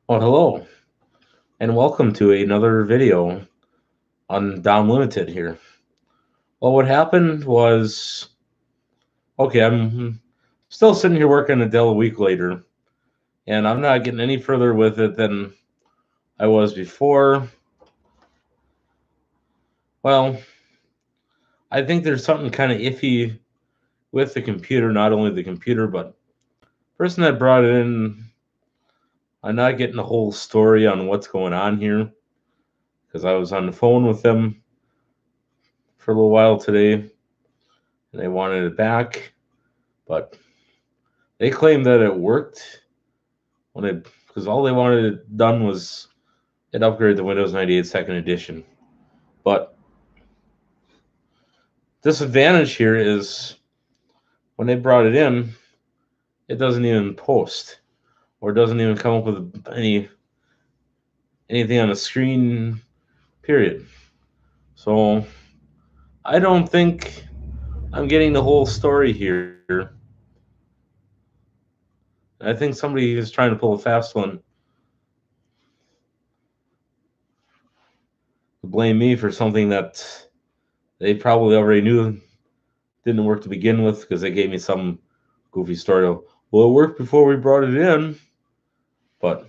Well, hello, and welcome to another video on Down Limited here. Well, what happened was, okay, I'm still sitting here working a Dell a week later, and I'm not getting any further with it than I was before. Well, I think there's something kind of iffy with the computer, not only the computer, but the person that brought it in. I'm not getting the whole story on what's going on here because I was on the phone with them for a little while today, and they wanted it back, but they claimed that it worked when it because all they wanted it done was it upgraded to Windows 98 Second Edition. But disadvantage here is when they brought it in, it doesn't even post or it doesn't even come up with anything on the screen. Period. So I don't think I'm getting the whole story here. I think somebody is trying to pull a fast one to blame me for something that they probably already knew didn't work to begin with because they gave me some goofy story of, well, it worked before we brought it in. But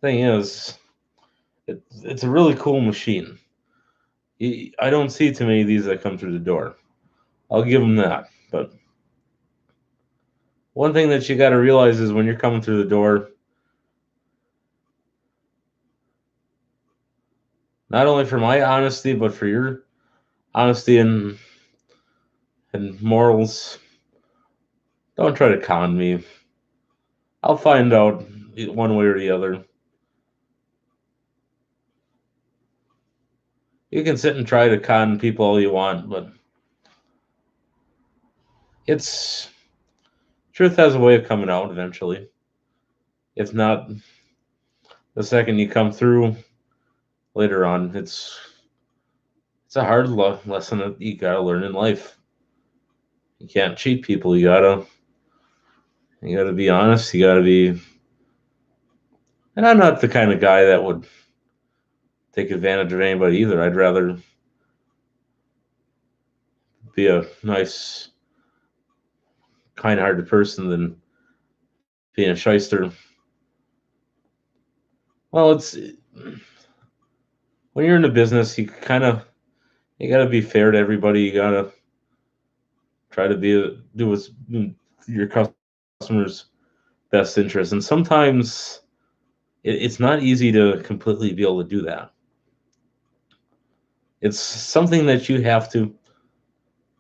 thing is, it's a really cool machine. I don't see too many of these that come through the door. I'll give them that. But one thing that you got to realize is when you're coming through the door, not only for my honesty, but for your honesty and morals, don't try to con me. I'll find out one way or the other. You can sit and try to con people all you want, but it's truth has a way of coming out eventually. If not the second you come through later on, it's a hard lesson that you gotta learn in life. You can't cheat people. You gotta be honest. You gotta be. And I'm not the kind of guy that would take advantage of anybody either. I'd rather be a nice, kind-hearted person than being a shyster. Well, it's when you're in the business, you gotta be fair to everybody. You gotta try to do what's in your customers' best interest, and sometimes it's not easy to completely be able to do that. It's something that you have to.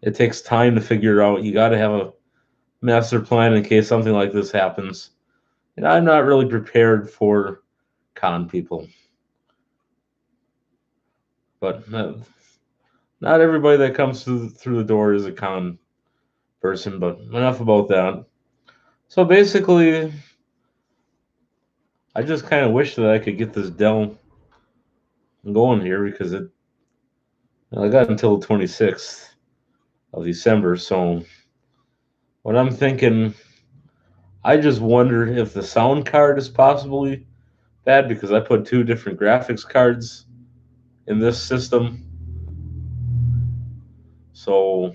It takes time to figure out. You got to have a master plan in case something like this happens. And I'm not really prepared for con people, but not everybody that comes through the door is a con person. But enough about that. So basically, I just kind of wish that I could get this Dell going here because I got until the 26th of December. So what I'm thinking, I just wonder if the sound card is possibly bad because I put two different graphics cards in this system. So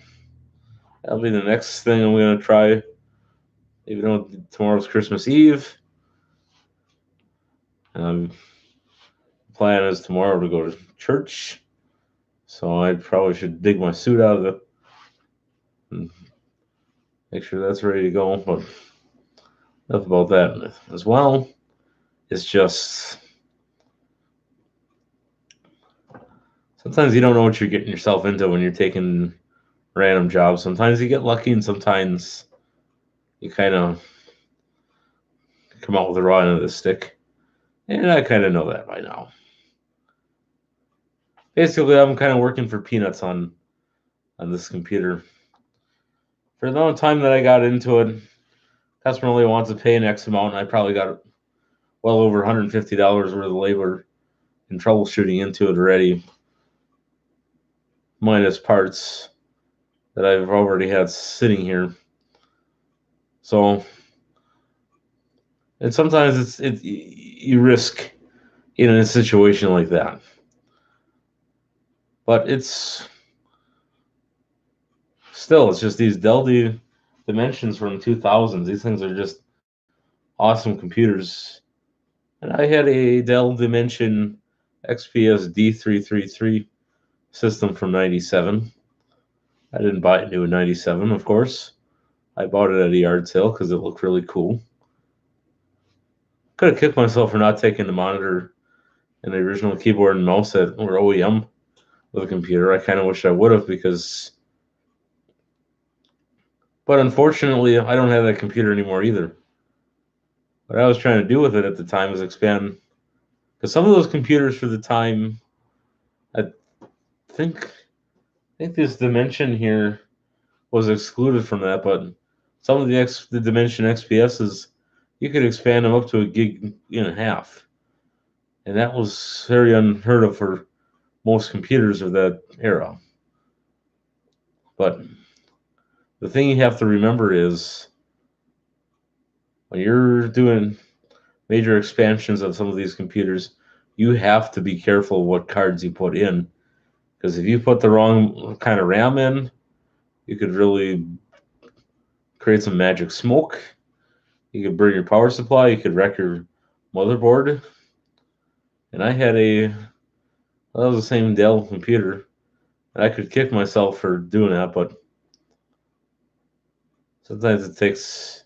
that'll be the next thing I'm going to try. Even though tomorrow's Christmas Eve, um, plan is tomorrow to go to church. So I probably should dig my suit out of it and make sure that's ready to go. But enough about that as well. It's just sometimes you don't know what you're getting yourself into when you're taking random jobs. Sometimes you get lucky, and sometimes you kind of come out with the raw end of the stick. And I kind of know that by now. Basically, I'm kind of working for peanuts on this computer. For the amount of time that I got into it, customer only wants to pay an X amount, and I probably got well over $150 worth of labor and troubleshooting into it already, minus parts that I've already had sitting here. So And sometimes you risk in a situation like that. But it's just these Dell Dimensions from 2000s. These things are just awesome computers. And I had a Dell Dimension XPS D333 system from 97. I didn't buy it new in 97, of course. I bought it at a yard sale because it looked really cool. Could have kicked myself for not taking the monitor and the original keyboard and mouse that were OEM with a computer. I kind of wish I would have but unfortunately, I don't have that computer anymore either. What I was trying to do with it at the time was expand, because some of those computers for the time, I think, this Dimension here was excluded from that, but some of the Dimension XPSs, you could expand them up to a gig and a half, and that was very unheard of for most computers of that era. But the thing you have to remember is when you're doing major expansions of some of these computers, you have to be careful what cards you put in, because if you put the wrong kind of RAM in, you could really create some magic smoke. You could burn your power supply. You could wreck your motherboard. And that was the same Dell computer, and I could kick myself for doing that, but sometimes it takes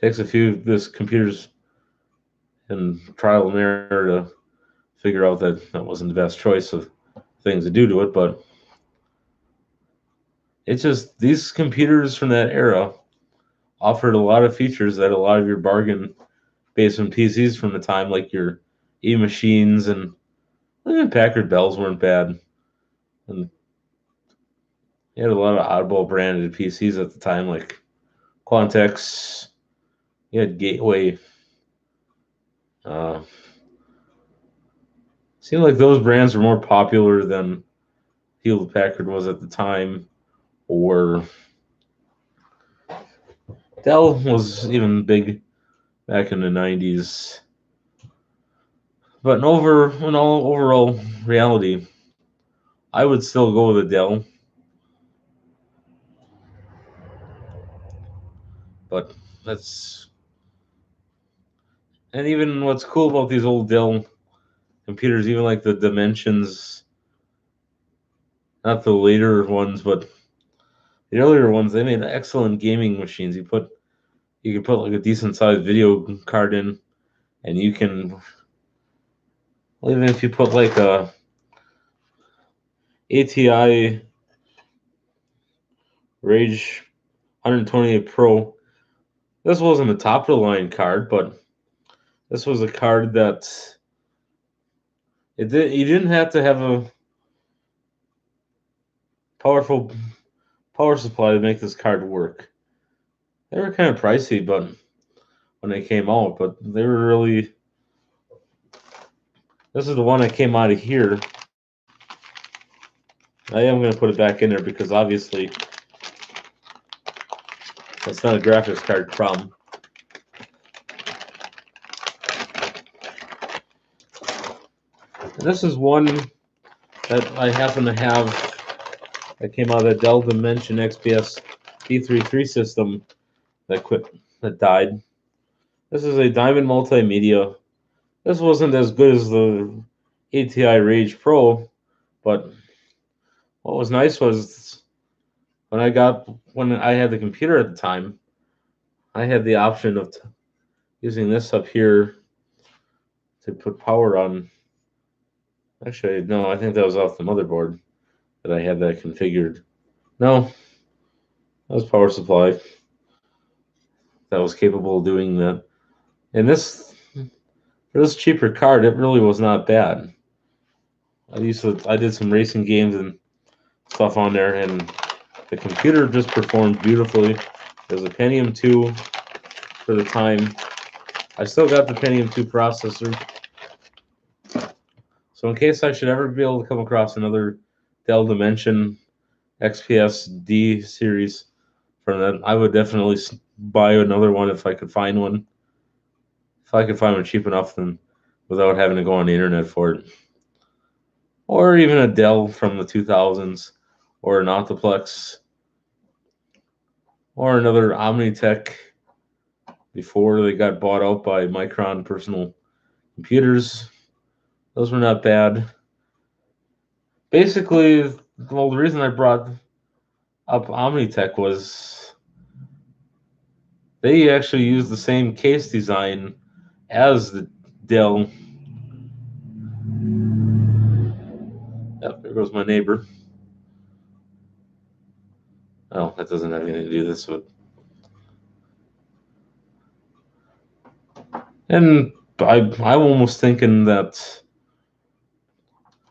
a few this computers and trial and error to figure out that that wasn't the best choice of things to do to it. But it's just these computers from that era offered a lot of features that a lot of your bargain basement PCs from the time, like your E machines and even Packard Bells, weren't bad. And you had a lot of oddball branded PCs at the time, like Quantex. You had Gateway. Uh, Seemed like those brands were more popular than Hewlett Packard was at the time, or Dell was even big back in the 90s. But in all overall reality, I would still go with a Dell. But that's and even what's cool about these old Dell computers, even like the Dimensions, not the later ones, but the earlier ones, they made excellent gaming machines. You can put like a decent sized video card in, and you can, well, even if you put like a ATI Rage 128 Pro. This wasn't a top of the line card, but this was a card that you didn't have to have a powerful power supply to make this card work. They were kind of pricey, but when they came out, but they were really. This is the one that came out of here. I am going to put it back in there because obviously that's not a graphics card problem. And this is one that I happen to have that came out of the Dell Dimension XPS D33 system that died. This is a Diamond Multimedia. This wasn't as good as the ATI Rage Pro, but what was nice was when I had the computer at the time, I had the option of using this up here to put power on. Actually, no, I think that was off the motherboard that I had that configured. No, that was power supply that was capable of doing that. And for this cheaper card, it really was not bad. I did some racing games and stuff on there, and the computer just performed beautifully. It was a Pentium 2 for the time. I still got the Pentium 2 processor. So in case I should ever be able to come across another Dell Dimension XPS D series for that. I would definitely buy another one if I could find one. If I could find one cheap enough, then without having to go on the internet for it. Or even a Dell from the 2000s, or an Optiplex, or another Omnitech before they got bought out by Micron Personal Computers. Those were not bad. Basically, well, the reason I brought up Omnitech was they actually use the same case design as the Dell. Yep, there goes my neighbor. Oh, that doesn't have anything to do with this, but and I'm almost thinking that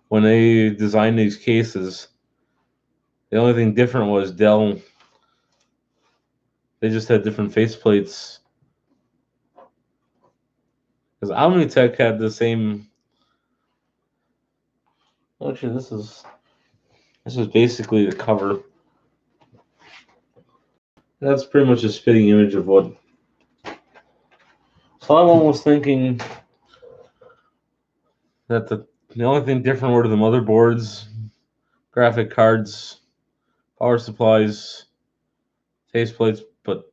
when they designed these cases, the only thing different was Dell. They just had different faceplates. Because Omnitech had the same. Actually, this is basically the cover. That's pretty much a spitting image of what. So I'm almost thinking that the only thing different were the motherboards, graphic cards, power supplies, faceplates, but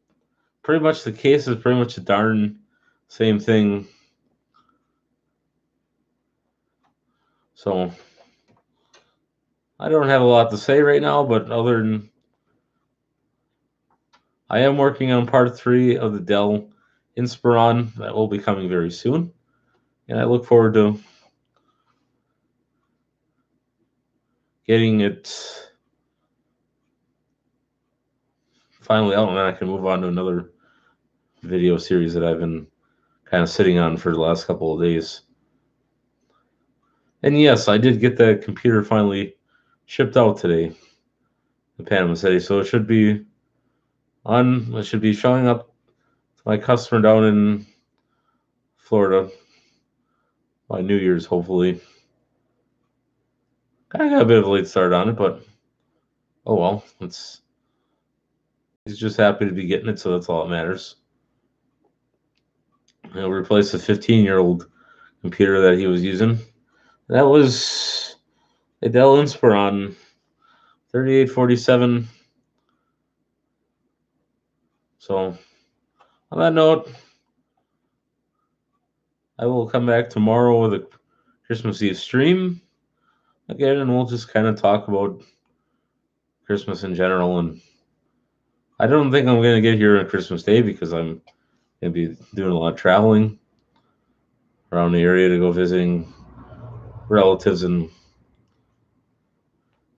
pretty much the case is pretty much the darn same thing. So I don't have a lot to say right now, but other than I am working on part 3 of the Dell Inspiron that will be coming very soon, and I look forward to getting it finally out, and then I can move on to another video series that I've been kind of sitting on for the last couple of days. And yes, I did get that computer finally shipped out today in Panama City, so it should be showing up to my customer down in Florida by New Year's, hopefully. I got a bit of a late start on it, but oh well. He's just happy to be getting it, so that's all that matters. It'll replace the 15-year-old computer that he was using. That was a Dell Inspiron 3847. So on that note, I will come back tomorrow with a Christmas Eve stream again, and we'll just kind of talk about Christmas in general. And I don't think I'm going to get here on Christmas Day because I'm going to be doing a lot of traveling around the area to go visiting relatives, and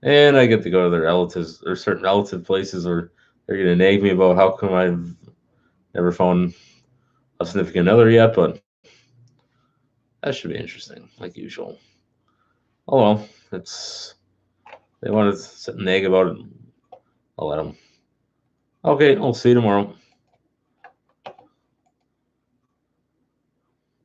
I get to go to their relatives or certain relative places, or they're going to nag me about how come I've never found a significant other yet, but that should be interesting, like usual. Oh well, they want to sit and nag about it. I'll let them. Okay, I'll see you tomorrow.